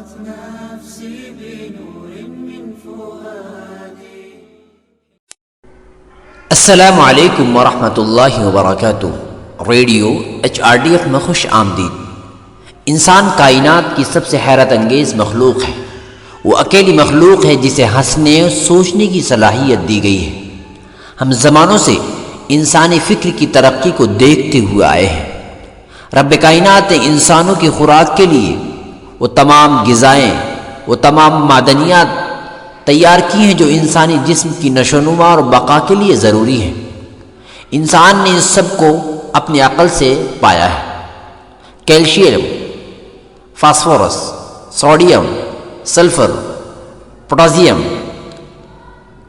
نفسي بنور من فؤادي. السلام علیکم ورحمۃ اللہ وبرکاتہ. ریڈیو HRDF میں خوش آمدید. انسان کائنات کی سب سے حیرت انگیز مخلوق ہے. وہ اکیلی مخلوق ہے جسے ہنسنے اور سوچنے کی صلاحیت دی گئی ہے. ہم زمانوں سے انسانی فکر کی ترقی کو دیکھتے ہوئے آئے ہیں. رب کائنات نے انسانوں کی خوراک کے لیے وہ تمام غذائیں، وہ تمام معدنیات تیار کی ہیں جو انسانی جسم کی نشو و نما اور بقا کے لیے ضروری ہیں. انسان نے اس سب کو اپنی عقل سے پایا ہے. Calcium, phosphorus, sodium, sulphur, potassium,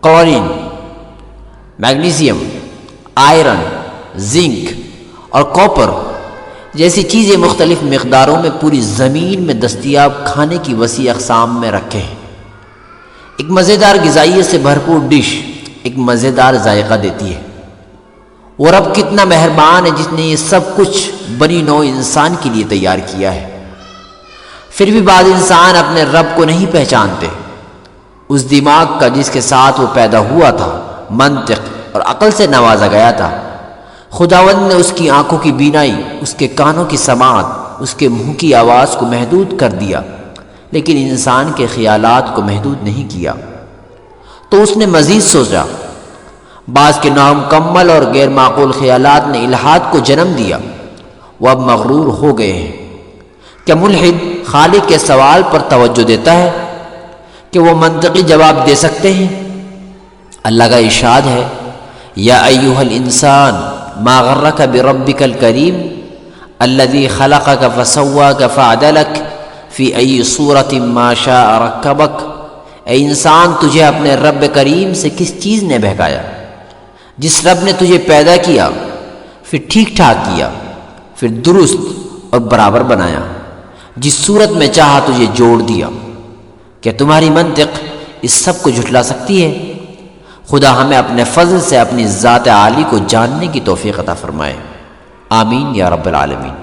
chlorine, magnesium, iron, zinc اور کاپر جیسی چیزیں مختلف مقداروں میں پوری زمین میں دستیاب کھانے کی وسیع اقسام میں رکھے ہیں. ایک مزیدار غذائیت سے بھرپور ڈش ایک مزیدار ذائقہ دیتی ہے. وہ رب کتنا مہربان ہے جس نے یہ سب کچھ بنی نوع انسان کے لیے تیار کیا ہے. پھر بھی بعض انسان اپنے رب کو نہیں پہچانتے. اس دماغ کا جس کے ساتھ وہ پیدا ہوا تھا، منطق اور عقل سے نوازا گیا تھا. خداوند نے اس کی آنکھوں کی بینائی، اس کے کانوں کی سماعت، اس کے منہ کی آواز کو محدود کر دیا، لیکن انسان کے خیالات کو محدود نہیں کیا. تو اس نے مزید سوچا. بعض کے نامکمل اور غیر معقول خیالات نے الہاد کو جنم دیا. وہ اب مغرور ہو گئے ہیں. کیا ملحد خالق کے سوال پر توجہ دیتا ہے کہ وہ منطقی جواب دے سکتے ہیں؟ اللہ کا ارشاد ہے، یا ایھا الانسان ما غرک بربک الکریم الذی خلقک فسواک فعدلک فی ای صورت ما شاء رکبک. اے انسان، تجھے اپنے رب کریم سے کس چیز نے بہکایا؟ جس رب نے تجھے پیدا کیا، پھر ٹھیک ٹھاک کیا، پھر درست اور برابر بنایا، جس صورت میں چاہا تجھے جوڑ دیا. کیا تمہاری منطق اس سب کو جھٹلا سکتی ہے؟ خدا ہمیں اپنے فضل سے اپنی ذات عالی کو جاننے کی توفیق عطا فرمائے. آمین یا رب العالمین.